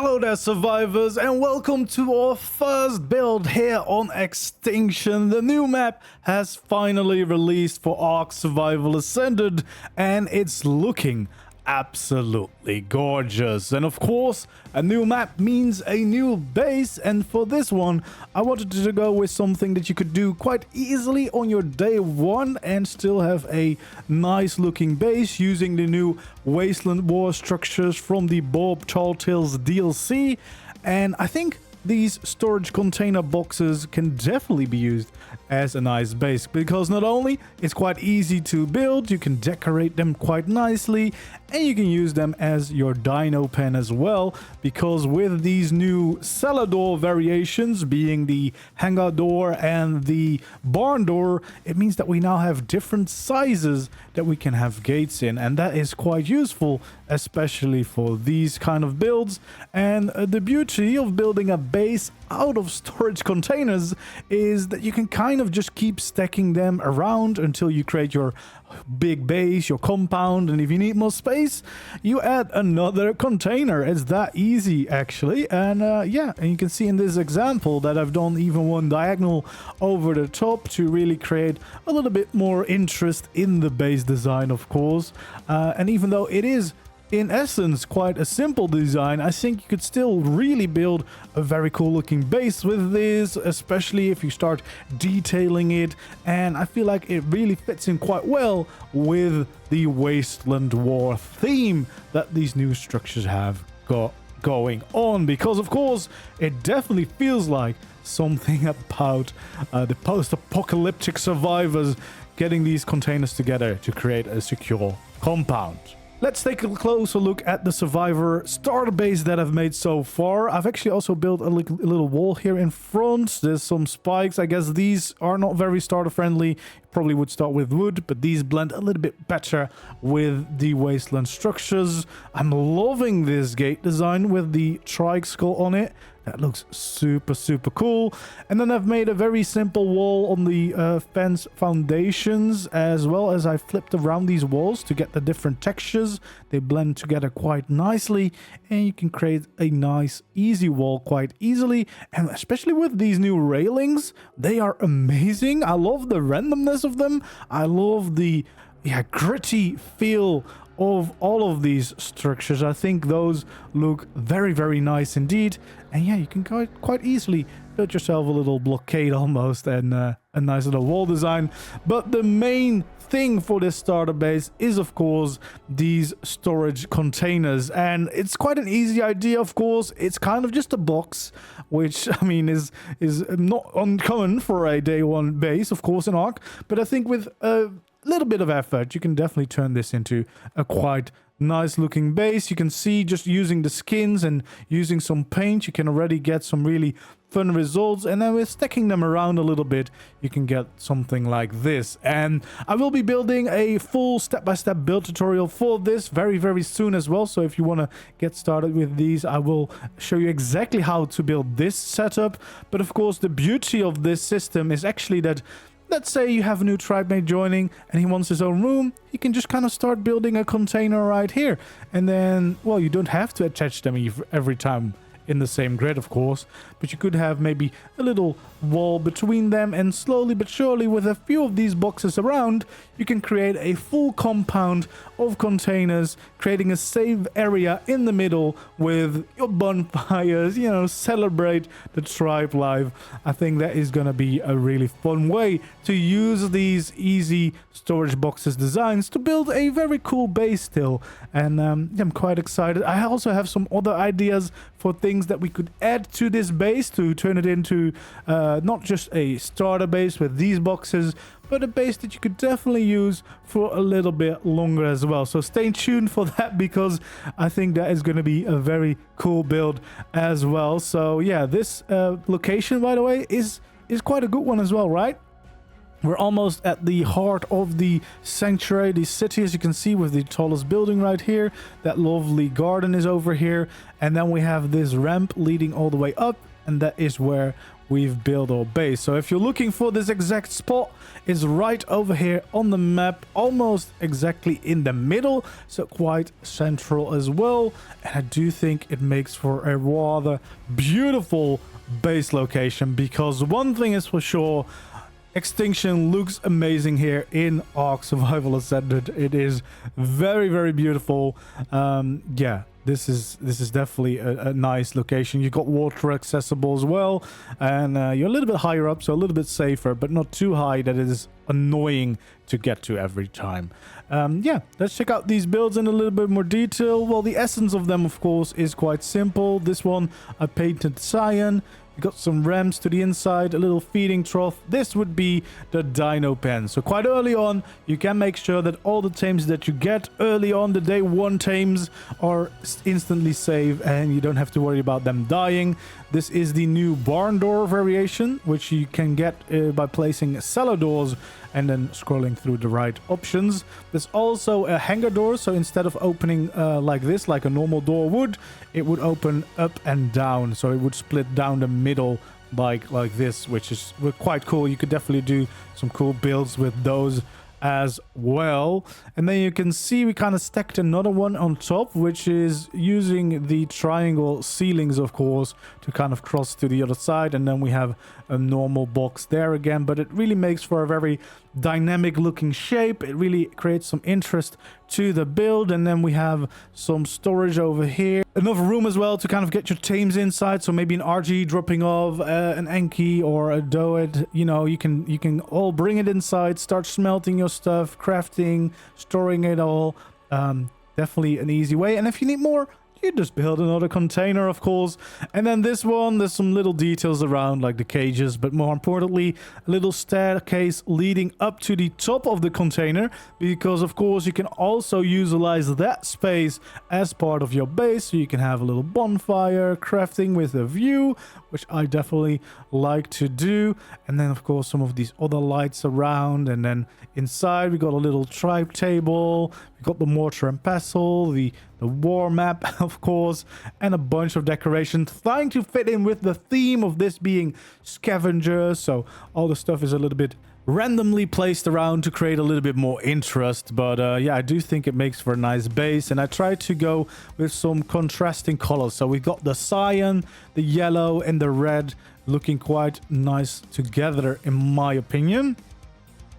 Hello there, survivors, and welcome to our first build here on Extinction. The new map has finally released for ARK Survival Ascended, and it's looking absolutely gorgeous. And of course, a new map means a new base, and for this one I wanted to go with something that you could do quite easily on your day one and still have a nice looking base using the new Wasteland Wars structures from the Bob Talltales DLC. And I think these storage container boxes can definitely be used as a nice base, because not only it's quite easy to build, you can decorate them quite nicely, and you can use them as your dino pen as well, because with these new cellar door variations, being the hangar door and the barn door, it means that we now have different sizes that we can have gates in, and that is quite useful, especially for these kind of builds. And the beauty of building a base out of storage containers is that you can kind of just keep stacking them around until you create your big base, your compound, and if you need more space, you add another container. It's that easy, actually. And yeah, and you can see in this example that I've done even one diagonal over the top to really create a little bit more interest in the base design, of course. And even though it is in essence quite a simple design, I think you could still really build a very cool looking base with this, especially if you start detailing it. And I feel like it really fits in quite well with the Wasteland War theme that these new structures have got going on, because of course it definitely feels like something about the post-apocalyptic survivors getting these containers together to create a secure compound. Let's take a closer look at the survivor starter base that I've made so far. I've actually also built a little wall here in front. There's some spikes. I guess these are not very starter friendly. Probably would start with wood, but these blend a little bit better with the wasteland structures. I'm loving this gate design with the trike skull on it. That looks super cool. And then I've made a very simple wall on the fence foundations, as well as I flipped around these walls to get the different textures. They blend together quite nicely, and you can create a nice easy wall quite easily. And especially with these new railings, they are amazing. I love the randomness of them. I love the gritty feel of all of these structures. I think those look very nice indeed. And yeah, you can quite easily build yourself a little blockade almost, and a nice little wall design. But the main thing for this starter base is of course these storage containers, and it's quite an easy idea. Of course, it's kind of just a box, which I mean is not uncommon for a day one base, of course, in ARK. But I think with a little bit of effort, you can definitely turn this into a quite nice looking base. You can see just using the skins and using some paint, you can already get some really fun results. And then with stacking them around a little bit, you can get something like this. And I will be building a full step-by-step build tutorial for this very soon as well. So if you want to get started with these, I will show you exactly how to build this setup. But of course, the beauty of this system is actually that, let's say you have a new tribe mate joining and he wants his own room, he can just kind of start building a container right here. And then, well, you don't have to attach them every time in the same grid, of course, but you could have maybe a little wall between them, and slowly but surely, with a few of these boxes around, you can create a full compound of containers, creating a safe area in the middle with your bonfires, you know, celebrate the tribe life. I think that is going to be a really fun way to use these easy storage boxes designs to build a very cool base still. And I'm quite excited. I also have some other ideas for things that we could add to this base to turn it into not just a starter base with these boxes, but a base that you could definitely use for a little bit longer as well. So stay tuned for that, because I think that is going to be a very cool build as well. So yeah, this location, by the way, is quite a good one as well, right? We're almost at the heart of the sanctuary, the city, as you can see, with the tallest building right here. That lovely garden is over here. And then we have this ramp leading all the way up. and that is where we've built our base. So if you're looking for this exact spot, it's right over here on the map, almost exactly in the middle, so quite central as well. And I do think it makes for a rather beautiful base location, because one thing is for sure, Extinction looks amazing here in ARK Survival Ascended. It is very, very beautiful. Yeah, this is definitely a nice location. You've got water accessible as well, and you're a little bit higher up, so a little bit safer, but not too high that it is annoying to get to every time. Yeah, let's check out these builds in a little bit more detail. Well, the essence of them, of course, is quite simple. This one I painted cyan. We got some ramps to the inside, a little feeding trough. This would be the dino pen. So quite early on, you can make sure that all the tames that you get early on, the day one tames, are instantly saved and you don't have to worry about them dying. This is the new barn door variation, which you can get by placing cellar doors and then scrolling through the right options. There's also a hangar door, so instead of opening like this, like a normal door would, it would open up and down, so it would split down the middle like this, which is quite cool. You could definitely do some cool builds with those as well. And then you can see we kind of stacked another one on top, which is using the triangle ceilings, of course, to kind of cross to the other side. And then we have a normal box there again, but it really makes for a very dynamic looking shape. It really creates some interest to the build. And then we have some storage over here, enough room as well to kind of get your tames inside. So maybe an RG dropping off, an Enki or a Doed, you know, you can all bring it inside, start smelting your stuff, crafting, storing it all. Definitely an easy way. And if you need more, you just build another container, of course. And then this one, there's some little details around, like the cages, but more importantly, a little staircase leading up to the top of the container, because of course you can also utilize that space as part of your base, so you can have a little bonfire, crafting with a view, which I definitely like to do. And then of course some of these other lights around, and then inside we got a little tribe table, we got the mortar and pestle, the war map, of course, and a bunch of decorations trying to fit in with the theme of this being scavenger. So all the stuff is a little bit randomly placed around to create a little bit more interest. But yeah, I do think it makes for a nice base, and I tried to go with some contrasting colors. So we got the cyan, the yellow, and the red looking quite nice together, in my opinion.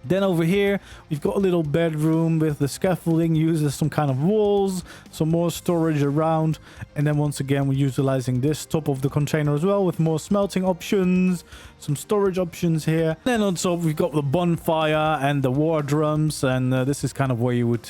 Then over here, we've got a little bedroom with the scaffolding used as some kind of walls, some more storage around. And then once again, we're utilizing this top of the container as well with more smelting options, some storage options here. Then on top, we've got the bonfire and the war drums. And this is kind of where you would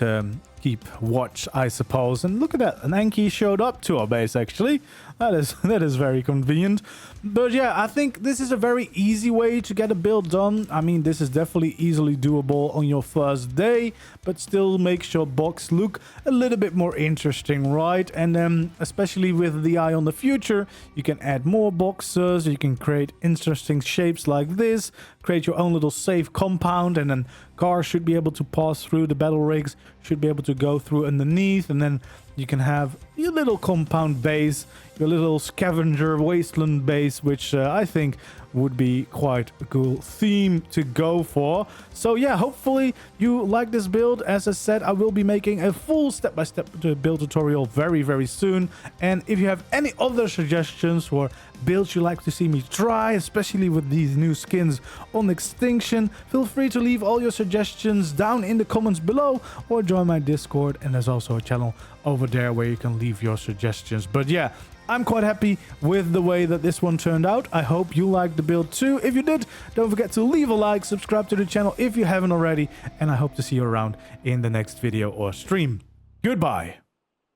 keep watch, I suppose. And look at that, an Enki showed up to our base, actually. That is very convenient. But yeah, I think this is a very easy way to get a build done. I mean, this is definitely easily doable on your first day, but still makes your box look a little bit more interesting, right? And then especially with the eye on the future, you can add more boxes, you can create interesting shapes like this, create your own little safe compound, and then cars should be able to pass through, the battle rigs should be able to go through underneath, and then you can have your little compound base, your little scavenger wasteland base, which I think would be quite a cool theme to go for. So yeah, hopefully you like this build. As I said, I will be making a full step-by-step build tutorial very, very soon. And if you have any other suggestions for builds you'd like to see me try, especially with these new skins on Extinction, feel free to leave all your suggestions down in the comments below, or join my Discord, and there's also a channel over there where you can leave your suggestions. But yeah, I'm quite happy with the way that this one turned out. I hope you liked the build too. If you did, don't forget to leave a like, subscribe to the channel if you haven't already, and I hope to see you around in the next video or stream. Goodbye.